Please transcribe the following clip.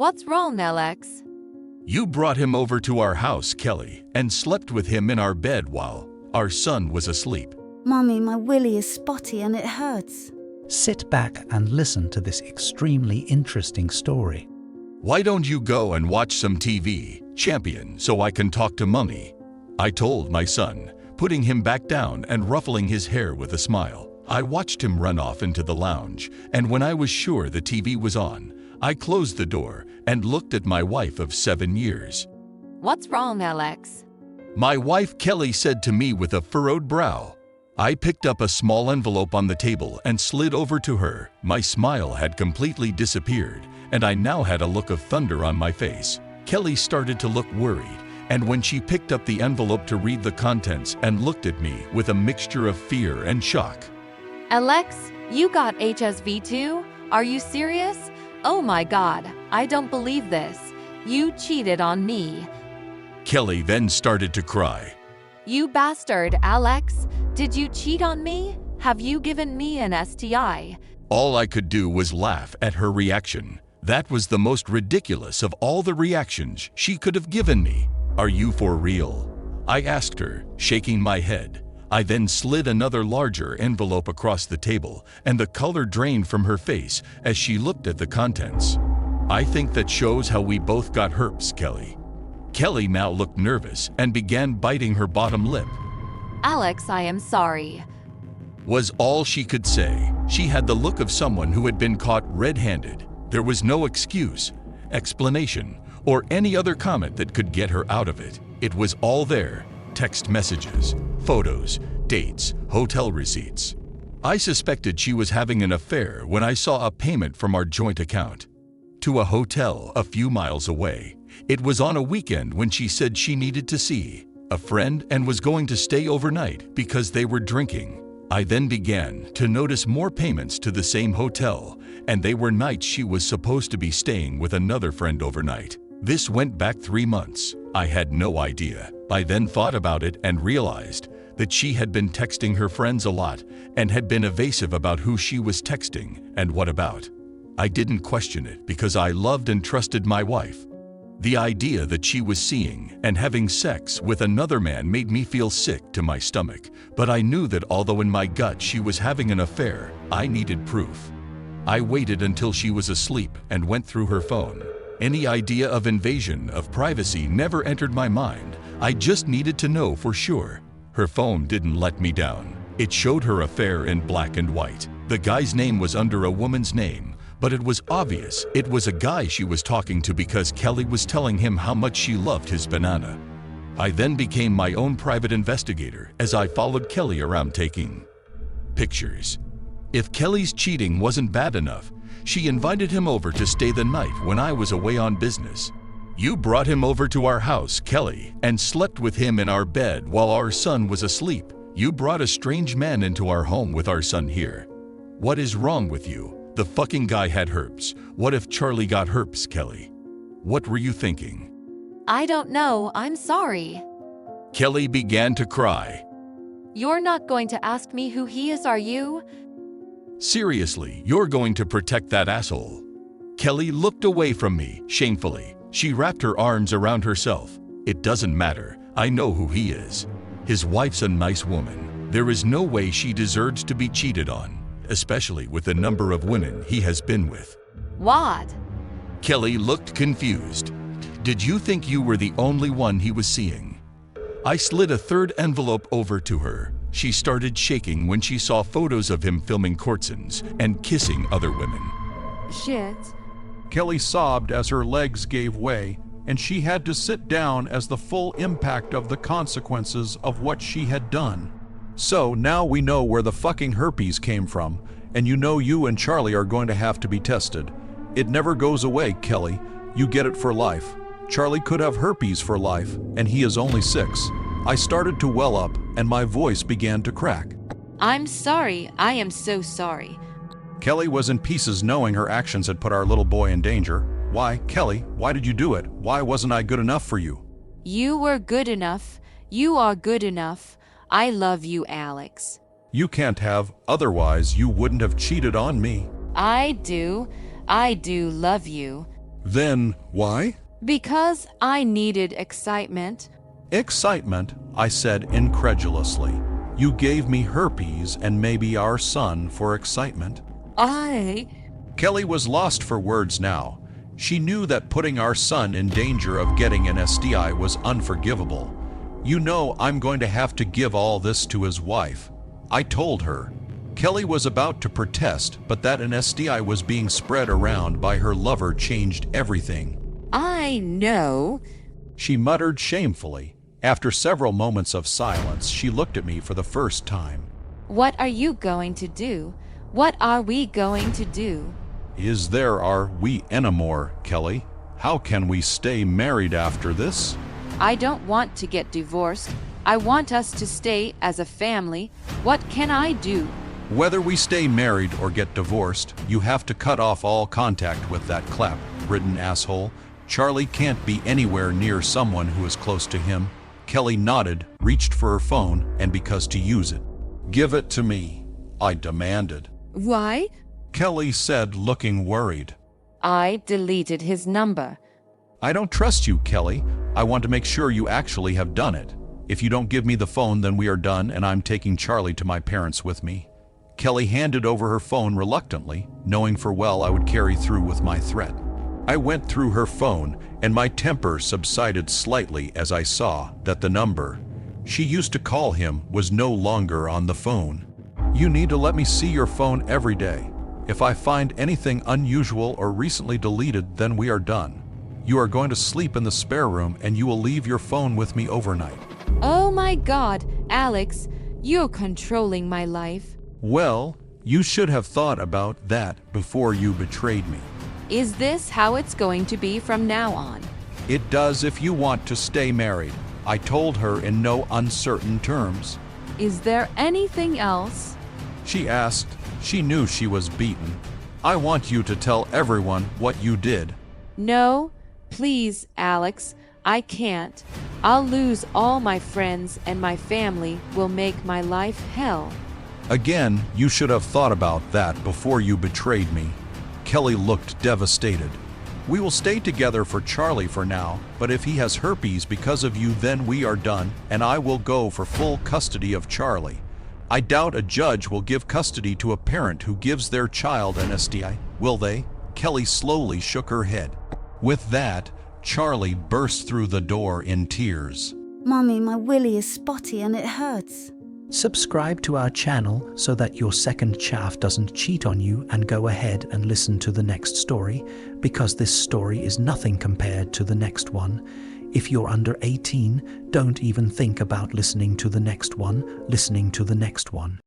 What's wrong, Alex? You brought him over to our house, Kelly, and slept with him in our bed while our son was asleep. Mummy, my willy is spotty and it hurts. Sit back and listen to this extremely interesting story. Why don't you go and watch some TV, champion, so I can talk to Mummy? I told my son, putting him back down and ruffling his hair with a smile. I watched him run off into the lounge, and when I was sure the TV was on, I closed the door and looked at my wife of 7 years. What's wrong, Alex? My wife Kelly said to me with a furrowed brow. I picked up a small envelope on the table and slid over to her. My smile had completely disappeared, and I now had a look of thunder on my face. Kelly started to look worried, and when she picked up the envelope to read the contents and looked at me with a mixture of fear and shock. Alex, you got HSV too? Are you serious? Oh my God, I don't believe this. You cheated on me. Kelly then started to cry. You bastard, Alex. Did you cheat on me? Have you given me an STI? All I could do was laugh at her reaction. That was the most ridiculous of all the reactions she could have given me. Are you for real? I asked her, shaking my head. I then slid another larger envelope across the table, and the color drained from her face as she looked at the contents. I think that shows how we both got herpes, Kelly. Kelly now looked nervous and began biting her bottom lip. Alex, I am sorry. Was all she could say. She had the look of someone who had been caught red-handed. There was no excuse, explanation, or any other comment that could get her out of it. It was all there. Text messages, photos, dates, hotel receipts. I suspected she was having an affair when I saw a payment from our joint account to a hotel a few miles away. It was on a weekend when she said she needed to see a friend and was going to stay overnight because they were drinking. I then began to notice more payments to the same hotel, and they were nights she was supposed to be staying with another friend overnight. This went back 3 months. I had no idea. I then thought about it and realized that she had been texting her friends a lot and had been evasive about who she was texting and what about. I didn't question it because I loved and trusted my wife. The idea that she was seeing and having sex with another man made me feel sick to my stomach, but I knew that although in my gut she was having an affair, I needed proof. I waited until she was asleep and went through her phone. Any idea of invasion of privacy never entered my mind. I just needed to know for sure. Her phone didn't let me down. It showed her affair in black and white. The guy's name was under a woman's name, but it was obvious it was a guy she was talking to because Kelly was telling him how much she loved his banana. I then became my own private investigator as I followed Kelly around taking pictures. If Kelly's cheating wasn't bad enough, she invited him over to stay the night when I was away on business. You brought him over to our house, Kelly, and slept with him in our bed while our son was asleep. You brought a strange man into our home with our son here. What is wrong with you? The fucking guy had herpes. What if Charlie got herpes, Kelly? What were you thinking? I don't know, I'm sorry. Kelly began to cry. You're not going to ask me who he is, are you? Seriously, you're going to protect that asshole? Kelly looked away from me, shamefully. She wrapped her arms around herself. It doesn't matter. I know who he is. His wife's a nice woman. There is no way she deserves to be cheated on, especially with the number of women he has been with. What? Kelly looked confused. Did you think you were the only one he was seeing? I slid a third envelope over to her. She started shaking when she saw photos of him filming courtscenes and kissing other women. Shit. Kelly sobbed as her legs gave way, and she had to sit down as the full impact of the consequences of what she had done. So now we know where the fucking herpes came from, and you know you and Charlie are going to have to be tested. It never goes away, Kelly. You get it for life. Charlie could have herpes for life, and he is only 6. I started to well up, and my voice began to crack. I'm sorry. I am so sorry. Kelly was in pieces knowing her actions had put our little boy in danger. Why, Kelly, why did you do it? Why wasn't I good enough for you? You were good enough. You are good enough. I love you, Alex. You can't have, otherwise you wouldn't have cheated on me. I do. I do love you. Then why? Because I needed excitement. Excitement, I said incredulously. You gave me herpes and maybe our son for excitement. Kelly was lost for words now. She knew that putting our son in danger of getting an STI was unforgivable. You know I'm going to have to give all this to his wife. I told her. Kelly was about to protest, but that an STI was being spread around by her lover changed everything. I know. She muttered shamefully. After several moments of silence, she looked at me for the first time. What are you going to do? What are we going to do? Is there are we anymore, Kelly? How can we stay married after this? I don't want to get divorced. I want us to stay as a family. What can I do? Whether we stay married or get divorced, you have to cut off all contact with that clap-ridden asshole. Charlie can't be anywhere near someone who is close to him. Kelly nodded, reached for her phone, and because to use it. Give it to me, I demanded. Why? Kelly said, looking worried. I deleted his number. I don't trust you, Kelly. I want to make sure you actually have done it. If you don't give me the phone, then we are done, and I'm taking Charlie to my parents with me. Kelly handed over her phone reluctantly, knowing full well I would carry through with my threat. I went through her phone, and my temper subsided slightly as I saw that the number she used to call him was no longer on the phone. You need to let me see your phone every day. If I find anything unusual or recently deleted, then we are done. You are going to sleep in the spare room, and you will leave your phone with me overnight. Oh my God, Alex, you're controlling my life. Well, you should have thought about that before you betrayed me. Is this how it's going to be from now on? It does if you want to stay married, I told her in no uncertain terms. Is there anything else? She asked. She knew she was beaten. I want you to tell everyone what you did. No, please, Alex, I can't. I'll lose all my friends and my family will make my life hell. Again, you should have thought about that before you betrayed me. Kelly looked devastated. We will stay together for Charlie for now, but if he has herpes because of you, then we are done, and I will go for full custody of Charlie. I doubt a judge will give custody to a parent who gives their child an STI, will they? Kelly slowly shook her head. With that, Charlie burst through the door in tears. Mummy, my willy is spotty and it hurts. Subscribe to our channel so that your second chaff doesn't cheat on you, and go ahead and listen to the next story, because this story is nothing compared to the next one. If you're under 18, don't even think about listening to the next one.